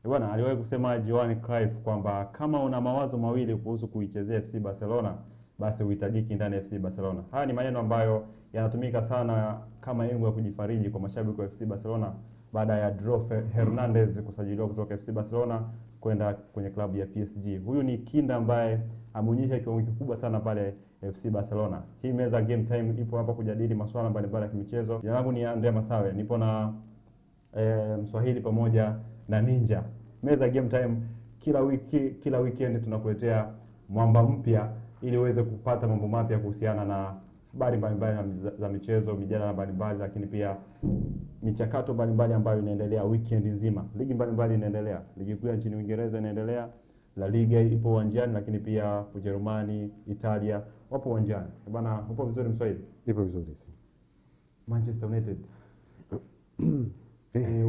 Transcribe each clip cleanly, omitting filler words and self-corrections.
Bwana aliwahi kusema Johan Cruyff kwamba kama una mawazo mawili kuhusu kuichezea FC Barcelona basi uhitajiki ndani ya FC Barcelona. Haya ni maneno ambayo yanatumika sana kama yengo ya kujifariji kwa mashabiki wa FC Barcelona baada ya Dro Hernandez kusajiliwa kutoka FC Barcelona kwenda kwenye klabu ya PSG. Huyu ni kinda ambaye ameonyesha kiwango kikubwa sana pale FC Barcelona. Hii meza Game Time ipo hapa kujadili masuala mbalimbali ya kimichezo. Jina langu ni Andrea Masawe. Nipo na Mswahili pamoja na Ninja. Meza Game Time kila weekend tunakuletea mwamba mpya ili uweze kupata mambo mapya kuhusiana na habari mbalimbali za michezo, mijadala mbalimbali, lakini pia michakato mbalimbali ambayo inaendelea weekend nzima. Ligi mbalimbali inaendelea. Ligi kuu nchini Uingereza inaendelea, La Liga ipo uwanjani, lakini pia Ujerumani, Italia wapo uwanjani. Bwana, upo vizuri Mswahili? Ipo vizuri. Manchester United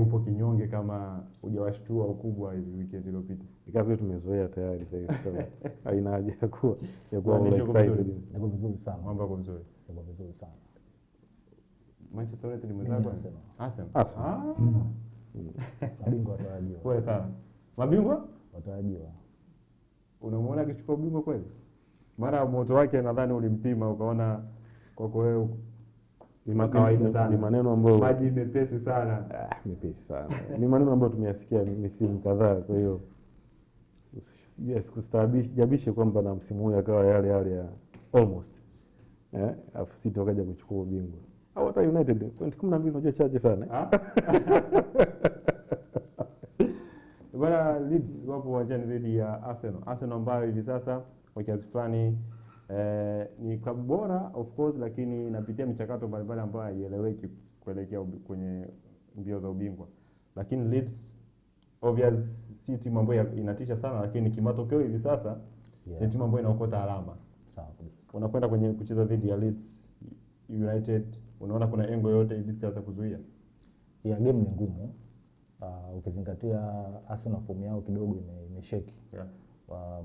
upo kinyonge kama hujawashtua ukubwa hivi weekend iliyopita. Ikawa tumezoea tayari sasa hivi. Haina haja ya kuwa excited. Niko vizuri sana. Mambo yako vizuri. Niko vizuri sana. Manchester United ni mwenzako? Arsenal. Mabingwa watarajiwa. Pole sana. Mabingwa watarajiwa. Unamuona akichukua ubingwa kweli? Mara moto wake nadhani ulimpima ukaona kwako wewe ni maneno ambayo maji mepesi sana. Mepesi sana. Ni maneno ambayo tumeyasikia misimu kadhaa, kwa hiyo kustabishe kwamba na msimu huu akawa yale ya almost. Afu City wakaja kuchukua ubingwa. Au hata United point 12 unajua chache sana. Bwana, Leeds wapo uwanjani dhidi ya Arsenal. Arsenal ambayo hivi sasa kwa kiasi fulani ni klabu bora of course, lakini inapitia michakato mbalimbali ambayo haieleweki kuelekea kwenye mbio za ubingwa. Lakini Leeds obvious si timu ambayo inatisha sana, lakini kimatokeo hivi sasa ni timu ambayo inaokota alama. Sawa. Unakwenda kwenye kucheza dhidi ya Leeds United, unaona kuna engo yote Leeds hata kuzuia? Ya game ni ngumu. Ukizingatia Arsenal form yao kidogo imesheki. Yeah.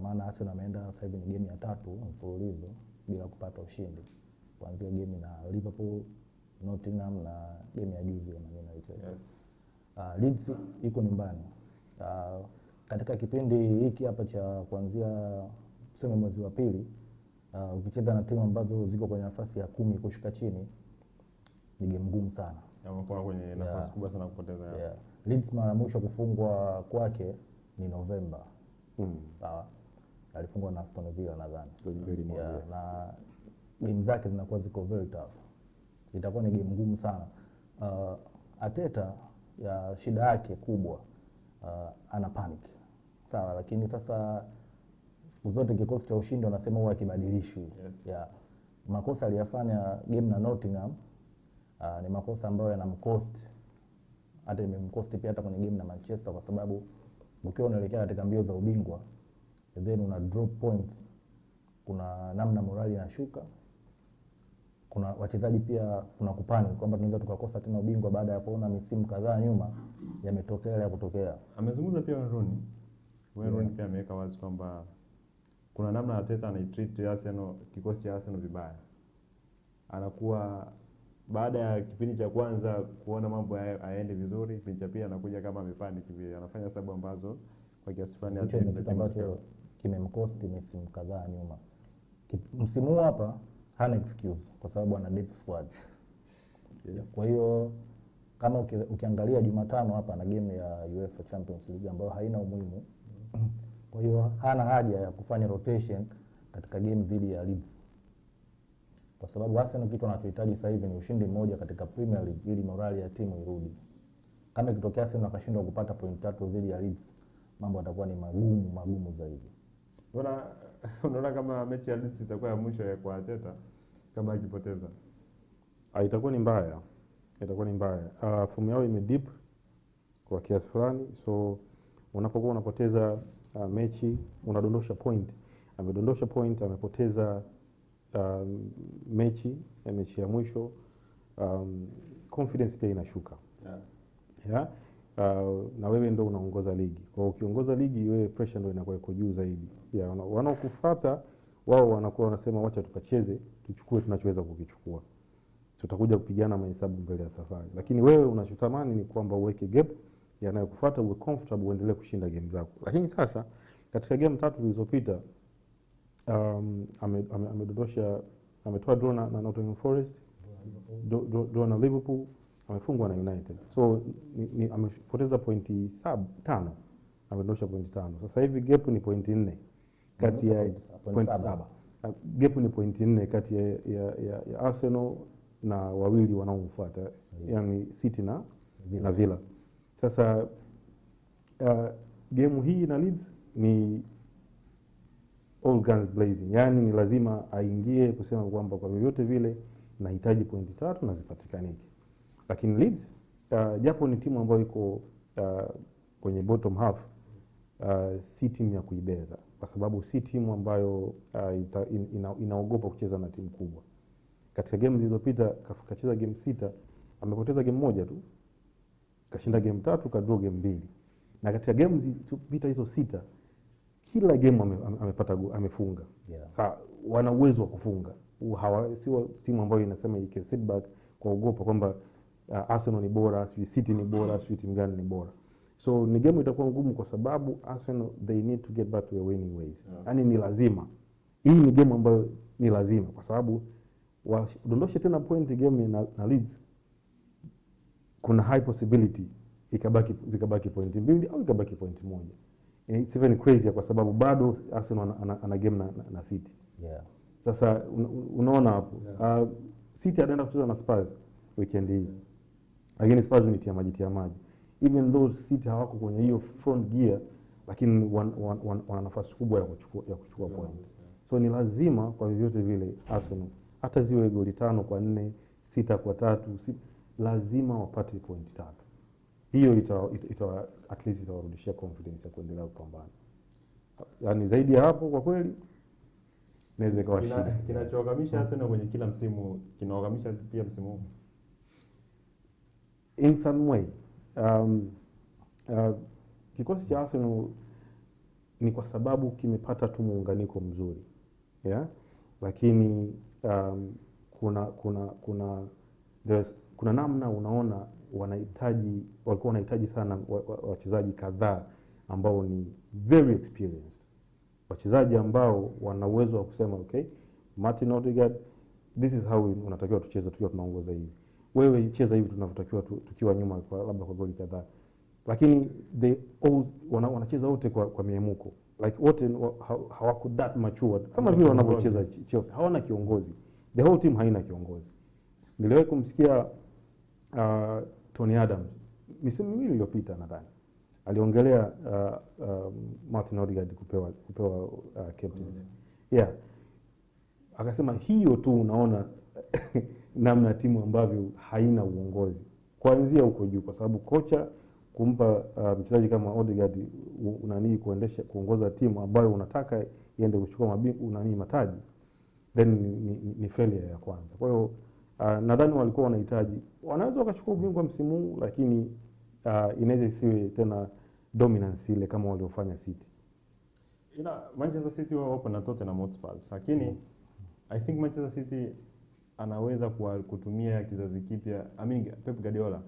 Maana Arsenal ameenda sasa hivi ni game ya 3 mfululizo bila kupata ushindi. Kuanzia game na Liverpool, Nottingham na game ya juzi na Man United. Yes. Leeds iko nyumbani. Katika kipindi hiki hapa cha kuanzia tuseme mwezi wa pili, ukicheza na timu ambazo ziko kwenye nafasi ya 10 kushuka chini ni game ngumu sana. Wako kwenye nafasi kubwa sana kupoteza. Yeah. Leeds mara mwisho kufungwa kwake ni Novemba. Sawa. Alifungwa na Aston Villa nadhani. Na game zake zinakuwa ziko very tough. Itakuwa ni game ngumu sana. Arteta ya shida yake kubwa ana panic. Sawa, lakini sasa siku zote kikosi cha ushindi wanasema huwa kibadilishwi. Yes. Yeah. Makosa aliyafanya game na Nottingham ni makosa ambayo yanamcost, hata imemcost pia hata kwenye game na Manchester, kwa sababu ukiwa unaelekea katika mbio za ubingwa then una drop points, kuna namna morali inashuka, kuna wachezaji pia kuna kupani kwamba tunaweza tukakosa tena ubingwa baada ya kuona misimu kadhaa nyuma yametokea ya kutokea. Amezungumza pia Rooney. Rooney pia ameweka wazi kwamba kuna namna Arteta anaitreat Arsenal, kikosi cha Arsenal vibaya. Anakuwa baada ya kipindi cha kwanza kuona mambo hayaendi vizuri, kipindi cha pili anakuja kama amepanic hivi, anafanya sababu ambazo kwa kiasi fulani ambacho kimemcost misimu kadhaa nyuma. Msimu huu hapa hana excuse kwa sababu ana depth squad. Yes. Kwa hiyo kama ukiangalia Jumatano hapa na game ya UEFA Champions League ambayo haina umuhimu. Kwa hiyo hana haja ya kufanya rotation katika game dhidi ya Leeds. Kwa sababu Arsenal kitu anachohitaji sasa hivi ni ushindi mmoja katika Premier League ili morali ya timu irudi. Kama ikitokea Arsenal akashindwa kupata point 3 dhidi ya Leeds, mambo yatakuwa ni magumu zaidi. Unaona kama mechi ya Leeds itakuwa ya mwisho kwa Arteta kama akipoteza? Itakuwa ni mbaya. Form yao imedip kwa kiasi fulani, so unapokuwa unapoteza mechi unadondosha point. Amedondosha point, amepoteza mechi ya mwisho, confidence pia inashuka. Yeah. Na wewe ndio unaongoza ligi. Kwa ukiongoza ligi wewe pressure ndio inakuwa iko juu zaidi. Yeah, wanaokufuata wao wanakuwa wanasema wacha tukacheze, tuchukue tunachoweza kukichukua. Tutakuja kupigana mahesabu mbele ya safari. Lakini wewe unachotamani ni kwamba uweke gap yanayokufuata uwe comfortable, uendelee kushinda game zako. Lakini sasa katika game 3 zilizopita amedondosha, ametoa draw na Nottingham Forest, draw na Liverpool, amefungwa na United. So amepoteza pointi 5, amedondosha pointi 5. Sasa hivi gap ni pointi 4 kati ya pointi 7. Gap ni pointi 4 kati ya Arsenal na wawili wanaomfuata, yani City na Villa. Sasa game hii na Leeds ni all guns blazing, yani ni lazima aingie kusema kwamba kwa vyovyote vile nahitaji pointi 3 na zipatikanike. Lakini Leeds japo ni timu ambayo iko kwenye bottom half, si timu ya kuibeza, kwa sababu si timu ambayo inaogopa kucheza na timu kubwa. Katika game zilizopita kacheza game 6, amepoteza game 1 tu, kashinda game 3, kadraw game 2. Na katika game zilizopita hizo 6 kila game amefunga. Yeah. Sasa wana uwezo wa kufunga. Sio timu ambayo inasema you can sit back kwa ugopa kwamba Arsenal ni bora, City ni bora, timu gani ni bora. So ni game itakuwa ngumu kwa sababu Arsenal they need to get back to their winning ways. Yaani ni lazima. Hii ni game ambayo ni lazima kwa sababu wadondoshe tena point game na Leeds, kuna high possibility zikabaki pointi 2 au ikabaki pointi 1. It's even crazy kwa sababu bado Arsenal ana game na City. Yeah. Sasa unaona hapo. City anaenda kucheza na Spurs weekend hii. Lakini Spurs ni tia maji. Even though City hawako kwenye hiyo front gear, lakini wana nafasi kubwa ya kuchukua point. So ni lazima kwa vyovyote vile Arsenal hata ziwe goli 5-4, 6-3, lazima wapate point 3. Hiyo at least itawarudishia confidence ya kuendelea kupambana. Yaani zaidi ya hapo kwa kweli inaweza ikawa shida. Kinachoogamisha Arsenal kwenye kila msimu kinaogamisha pia msimu huu. In some way. Kikosi cha Arsenal ni kwa sababu kimepata tu muunganiko mzuri. Yeah? Lakini kuna namna unaona walikuwa wanahitaji sana wachezaji kadhaa ambao ni very experienced. Wachezaji ambao wana uwezo wa kusema okay, Martin Odegaard, this is how unatakiwa tucheze tukiwa tunaongoza hivi. Wewe cheza hivi tunavyotakiwa tukiwa nyuma labda kwa goli kadhaa. Lakini wanacheza wote kwa miemuko. Like wote hawako that matured kama vile wanavyocheza Chelsea. Hawana kiongozi. The whole team haina kiongozi. Niliwahi kumsikia Tony Adams misimu miwili iliyopita nadhani aliongelea Martin Odegaard kupewa captaincy. Yeah. Akasema hiyo tu unaona namna timu ambavyo haina uongozi kuanzia huko juu, kwa sababu kocha kumpa mchezaji kama Odegaard kuongoza timu ambayo unataka iende kuchukua mataji, then ni failure ya kwanza. Kwa hiyo nadhani walikuwa wanahitaji, wanaweza wakachukua ubingwa msimu huu, lakini inaweza isiwe tena dominance ile kama waliofanya City. Manchester City wapo na Tottenham Hotspur, lakini I think Manchester City anaweza kutumia kizazi kipya. Pep Guardiola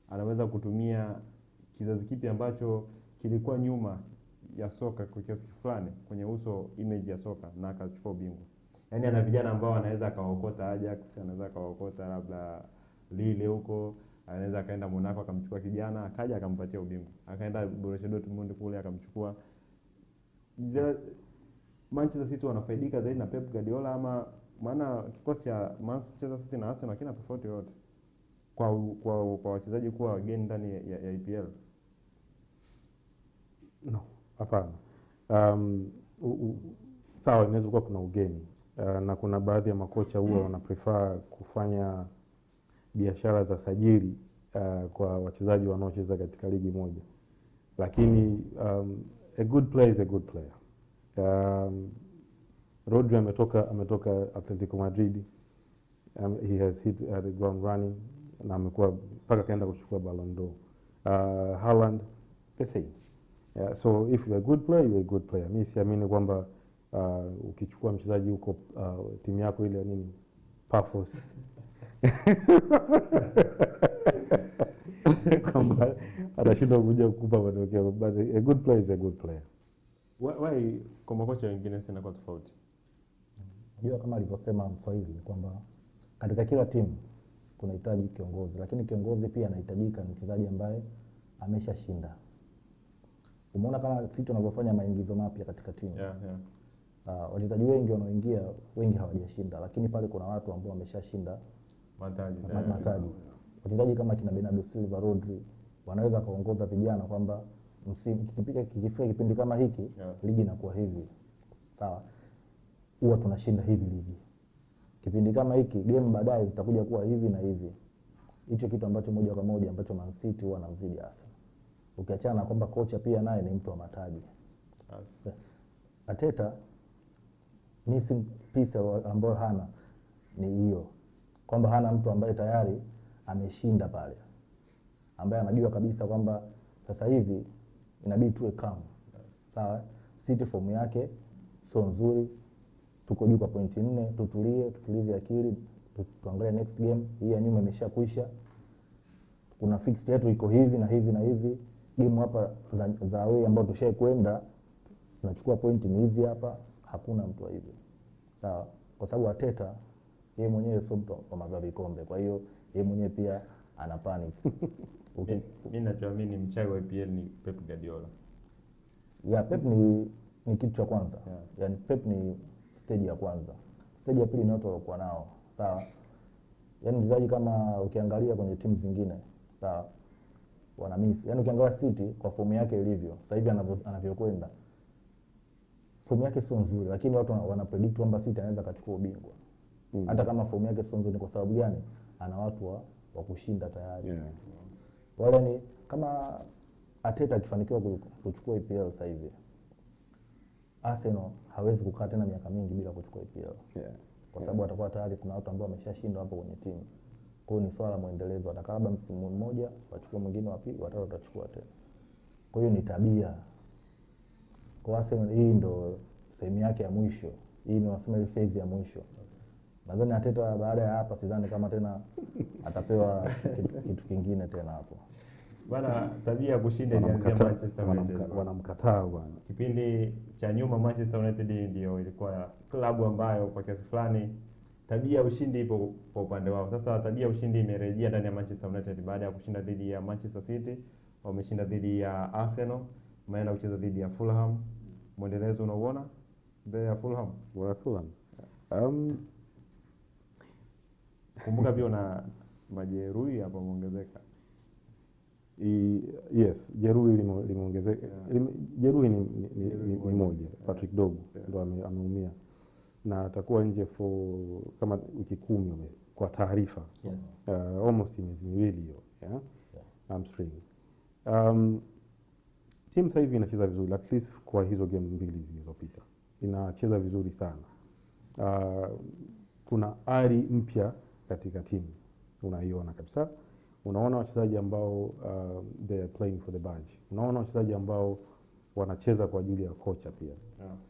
anaweza kutumia kizazi kipya ambacho kilikuwa nyuma ya soka kwa kiasi fulani kwenye image ya soka na akachukua ubingwa. Yaani ana vijana ambao anaweza akaokota Ajax, anaweza akaokota labda Lille huko, anaweza akaenda Monaco akamchukua kijana akaja akampatia ubingwa. Akaenda Borussia Dortmund kule akamchukua. Manchester City wanafaidika zaidi na Pep Guardiola ama maana kikosi cha Manchester City na Arsenal kina tofauti yote kwa wachezaji kuwa wageni ndani ya EPL? No, hapana. Sawa, inaweza kuwa kuna ugeni na kuna baadhi ya makocha huwa wana prefer kufanya biashara za sajili kwa wachezaji wanaocheza katika ligi moja, lakini a good player is a good player. Rodri ametoka Atletico Madrid, he has hit the ground running na amekuwa mpaka kaenda kuchukua Ballon d'Or. Haaland the same. So if you are a good player, you are a good player. Mimi siamini kwamba ukichukua mchezaji huko timu yako ile nini kwamba atashindwa kuja kukupa matokeo, but a good player is a good player. Why kwa makocha wengine sina kwa tofauti? Unajua kama alivyosema Mswahili ni kwamba katika kila timu kunahitaji kiongozi, lakini kiongozi pia anahitajika ni mchezaji ambaye ameshashinda. Umeona kama sisi tunavyofanya maingizo mapya katika timu. Wachezaji wengi wanaoingia wengi hawajashinda, lakini pale kuna watu ambao wameshashinda mataji. Wachezaji kama kina Bernardo Silva, Rodri wanaweza kaongoza vijana kwamba kikifika kipindi kama hiki ligi inakuwa hivi. Sawa. Huwa tunashinda hivi ligi. Kipindi kama hiki game baadaye zitakuja kuwa hivi na hivi. Hicho kitu ambacho moja kwa moja ambacho Man City huwa anamzidi Arsenal. Ukiachana na kwamba kocha pia naye ni mtu wa mataji. Arteta missing piece ambayo hana ni hiyo, kwamba hana mtu ambaye tayari ameshinda pale, ambaye anajua kabisa kwamba sasa hivi inabidi tuwe calm. Sawa, City form yake sio nzuri, tuko juu kwa pointi 4, tutulize akili, tuangalie next game. Hii ya nyuma imeshakwisha, kuna fixed yetu iko hivi na hivi na hivi. Game hapa za away ambao tushakwenda tunachukua pointi ni hizi hapa, hakuna mtu wa hivyo. Sawa, kwa sababu Arteta yeye mwenyewe sio mtu wa magavi vikombe, kwa hiyo yeye mwenyewe pia ana panic. Mimi ninachoamini mchawi wa EPL ni Pep Guardiola. Pep ni kitu cha kwanza. Yaani Pep ni stage ya kwanza. Stage ya pili ni watu waliokuwa nao. Sawa. Yaani mchezaji kama ukiangalia kwenye timu zingine, sawa, wana miss. Yaani ukiangalia City kwa fomu yake ilivyo, sasa hivi anavyokwenda, fomu yake sio nzuri, lakini watu wana predict kwamba City anaweza kachukua ubingwa. Hata kama fomu yake sio nzuri, kwa sababu gani? Ana watu wa kushinda tayari. Wale ni kama Arteta akifanikiwa kuchukua EPL sasa hivi, Arsenal hawezi kukaa tena miaka mingi bila kuchukua EPL. Kwa sababu atakuwa tayari kuna watu ambao wameshashinda hapo kwenye timu. Kwa hiyo ni swala muendelezo, atakaa labda msimu mmoja, wachukue mwingine, wa pili, watatu watachukua tena. Kwa hiyo ni tabia. Kwa Arsenal hii ndo sehemu yake ya mwisho. Hii ni wasema ile phase ya mwisho. Nadhani Arteta baada ya hapa sidhani kama tena atapewa kitu kingine tena hapo. Bwana, tabia ya kushinda ilianzia Manchester United. Wanamkataa bwana. Kipindi cha nyuma Manchester United ndio ilikuwa klabu ambayo kwa kiasi fulani tabia ya ushindi ipo kwa upande wao. Sasa tabia ya ushindi imerejea ndani ya Manchester United baada ya kushinda dhidi ya Manchester City, wameshinda dhidi ya Arsenal, wameenda kucheza dhidi ya Fulham. Mwendelezo unaoona mbele ya Fulham? Kumbuka pia na majeruhi hapa muongezeka. Yes, jeruhi limeongezeka. Jeruhi ni moja, Patrick Dogu ndo ameumia na atakuwa nje kama wiki 10 kwa taarifa. Almost miezi miwili hiyo, hamstring. Timu sasa hivi inacheza vizuri, at least kwa hizo game mbili zilizopita inacheza vizuri sana. Kuna ari mpya katika timu, unaiona kabisa. Unaona wachezaji ambao they are playing for the badge. Unaona wachezaji ambao wanacheza kwa ajili ya kocha pia.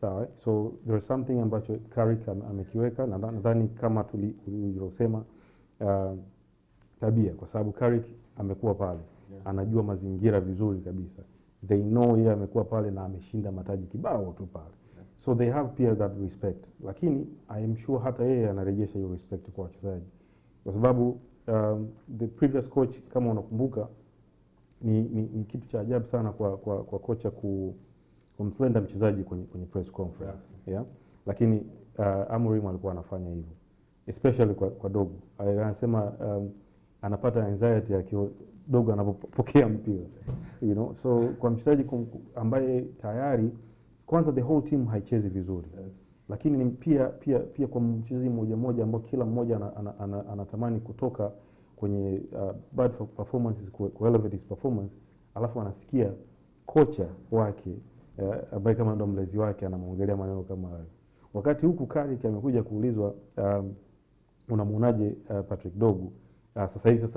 Sawa, so there is something ambacho Carrick amekiweka, na nadhani kama tulivyosema tabia, kwa sababu Carrick amekuwa pale, anajua mazingira vizuri kabisa. They know yeye amekuwa pale na ameshinda mataji kibao tu pale. So they have pia that respect. Lakini I am sure hata yeye anarejesha hiyo respect kwa wachezaji. Kwa sababu the previous coach, kama unakumbuka, ni kitu cha ajabu sana kwa kocha kumslenda mchezaji kwenye press conference. Lakini Amorim alikuwa anafanya hivyo, especially kwa Dogu. Anasema anapata anxiety Dogu anapopokea mpira, so kwa mchezaji ambaye tayari kwanza the whole team haichezi vizuri, lakini ni pia kwa mchezaji mmoja ambao kila mmoja anatamani kutoka kwenye bad performances ku elevate his performance, alafu anasikia kocha wake ambaye kama ndo mlezi wake anamwongelea maneno kama hayo. Wakati huku Carrick amekuja kuulizwa unamuonaje Patrick Dogu, sasa hivi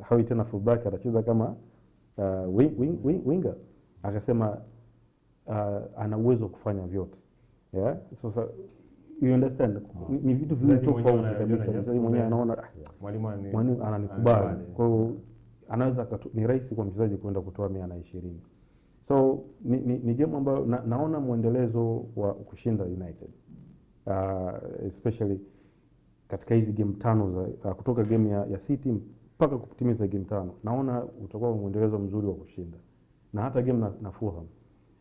hawi tena fullback, atacheza kama winger. Akasema ana uwezo kufanya vyote. Sasa you understand, ni vitu viwili tofauti kabisa. Mchezaji mwenyewe anaona mwalimu ananikubali. Kwa hiyo anaweza ni rahisi kwa mchezaji kwenda kutoa 120. So ni game ambayo naona mwendelezo wa kushinda United, especially katika hizi game tano za kutoka game ya City mpaka kutimiza game tano, naona utakuwa mwendelezo mzuri wa kushinda, na hata game na Fulham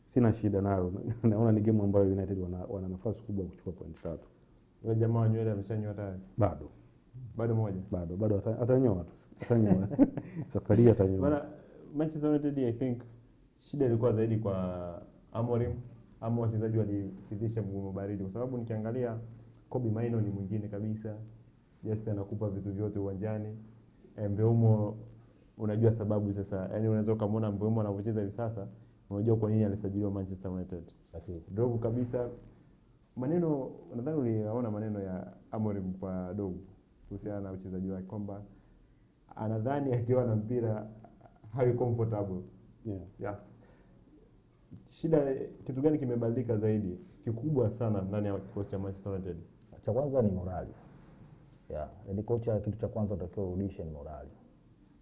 sina shida nayo. Naona ni game ambayo United wana nafasi kubwa kuchukua point 3. Yule jamaa wa nywele ameshanyoa tayari? Bado moja. Bado atanyoa tu. Atanyoa. Safari atanyoa. Bana, Manchester United I think shida ilikuwa zaidi kwa Amorim, ama wachezaji walifidhisha mgumu baridi, kwa sababu nikiangalia Kobe Mainoo ni mwingine kabisa. Just anakupa vitu vyote uwanjani. Mbeumo unajua sababu sasa, yani unaweza kumuona Mbeumo anavyocheza hivi sasa, unajua kwa nini alisajiliwa Manchester United. Sahihi. Dogo kabisa. Maneno nadhani uliona maneno ya Amorim kwa Dogo kuhusiana na uchezaji wake kwamba anadhani akiwa na mpira hawi comfortable. Yes. Shida kitu gani kimebadilika zaidi kikubwa sana ndani ya kikosi cha Manchester United? Cha kwanza ni morali. Yaani kocha kitu cha kwanza unatakiwa urudishe ni morali.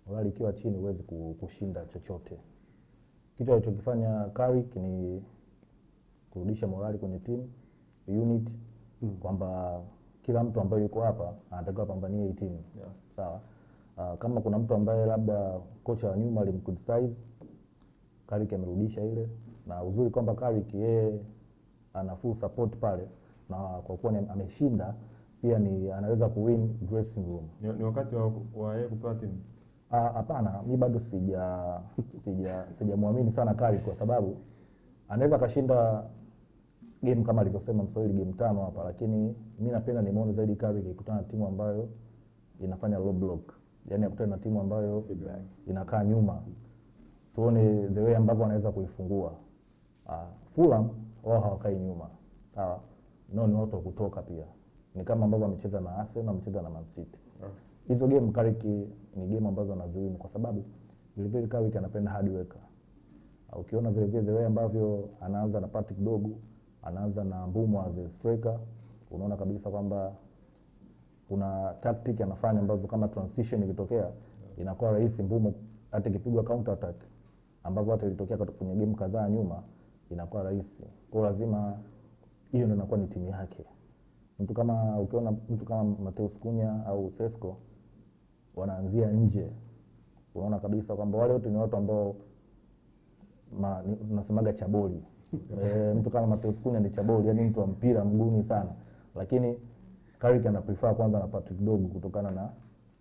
Morali ikiwa chini huwezi kushinda chochote. Kitu alichokifanya Carrick ni kurudisha morali kwenye timu, unit, kwamba kila mtu ambaye yuko hapa anatakiwa pambanie hii timu. Sawa. Kama kuna mtu ambaye labda kocha wa nyuma alimcriticize, Carrick amerudisha ile, na uzuri kwamba Carrick yeye ana full support pale, na kwa kuwa ameshinda pia ni anaweza kuwin dressing room. Ni wakati wa yeye kupewa timu? Hapana, mimi bado sijamwamini sana Carrick, kwa sababu anaweza kashinda game kama alivyosema Mswahili game 5 hapa, lakini mimi napenda nimuone zaidi Carrick ikutana na timu ambayo inafanya low block, yani akutana na timu ambayo inakaa nyuma, tuone the way ambavyo anaweza kuifungua. Fulham wao hawakai nyuma, sawa, ni watu wa kutoka pia, ni kama ambavyo amecheza na Arsenal, amecheza na Man City. Hizo game Carrick ni game ambazo anaziwini, kwa sababu vile vile Carrick anapenda hard worker. Ukiona vile vile the way ambavyo anaanza na Patrick Dogu, anaanza na Mbeumo as a striker, unaona kabisa kwamba kuna tactic anafanya ambazo kama transition ikitokea inakuwa rahisi Mbeumo hata ikipigwa counter attack, ambapo hata ilitokea kwenye game kadhaa nyuma, inakuwa rahisi. Kwa lazima hiyo ndio inakuwa ni timu yake. Ukiona mtu kama Mateus Cunha au Sesko wanaanzia nje, unaona kabisa kwamba wale wote ni watu ambao tunasemaga chaboli. Mtu kama Mateus Cunha ni chaboli, yani mtu wa mpira mguuni sana, lakini Carrick ana prefer kwanza na Patrick Dogu kutokana na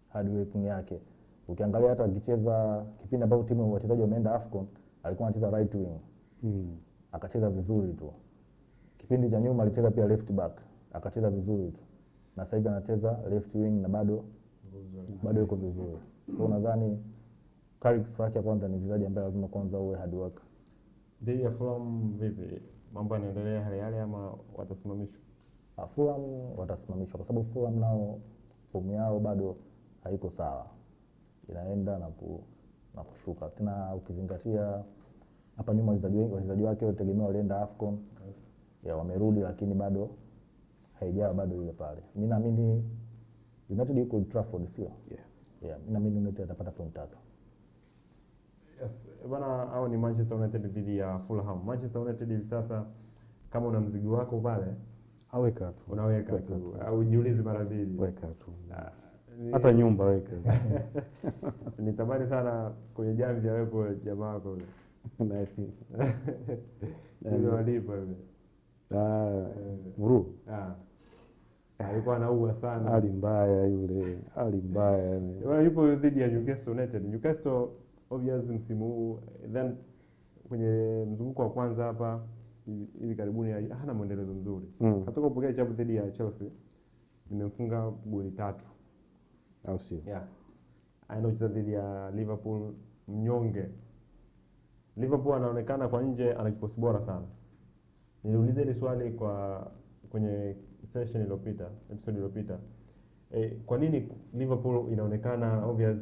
hard working yake. Ukiangalia hata akicheza kipindi ambapo timu wachezaji wameenda AFCON, alikuwa anacheza right wing. Akacheza vizuri tu. Kipindi cha nyuma alicheza pia left back, akacheza vizuri tu. Na sasa hivi anacheza left wing na bado yuko vizuri. Kwa nadhani Carrick yake kwanza ni mchezaji ambaye lazima kwanza uwe hard work. Dhidi ya Fulham vipi? Mambo yanaendelea hali ama watasimamishwa? Fulham watasimamishwa kwa sababu Fulham nao fomu yao bado haiko sawa. Inaenda na kushuka. Tena ukizingatia hapa nyuma wachezaji wake wote tegemea walienda AFCON. Wamerudi lakini bado haijawa bado ile pale. Mimi naamini United yuko Old Trafford, sio? Mimi naamini United atapata point 3. Yes, bana, hao ni Manchester United dhidi ya Fulham. Manchester United hivi sasa kama una mzigo wako pale, aweka tu. Unaweka tu. Au jiulize mara mbili. Weka tu. Hata nyumba weka. Nitamani sana kwenye jamvi ya wepo jamaa wako yule. Nice. Yule walipo yule. Muru. Alikuwa anaua sana. Hali mbaya yule. Hali mbaya. Yule yupo dhidi ya Newcastle United. Newcastle obviously msimu huu, then kwenye mzunguko wa kwanza hapa hivi karibuni hana mwendelezo mzuri. Katoka kupokea chapu dhidi ya Chelsea, nimemfunga goli 3. Au sio? Anacheza dhidi ya Liverpool mnyonge. Liverpool anaonekana kwa nje ana kikosi bora sana. Niliuliza ile swali kwenye session iliyopita, episode iliyopita. Kwa nini Liverpool inaonekana obvious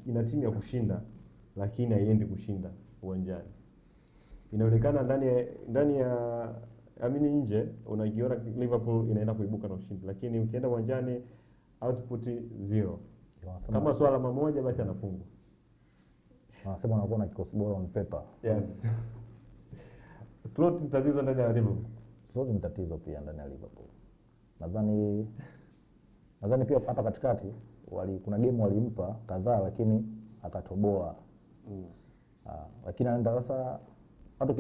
ina timu ya kushinda lakini haiendi kushinda uwanjani? Inaonekana ndani ya nje unajiona Liverpool inaenda kuibuka na ushindi, lakini ukienda uwanjani output 0. Kama swala moja basi anafungwa. Wanasema wanakuwa na kikosi bora on paper. Yes. Slot ni tatizo ndani ya Liverpool. Slot ni tatizo pia ndani ya Liverpool. Nadhani pia hapa katikati kuna game walimpa kadhaa lakini akatoboa. Lakini anaenda sasa watu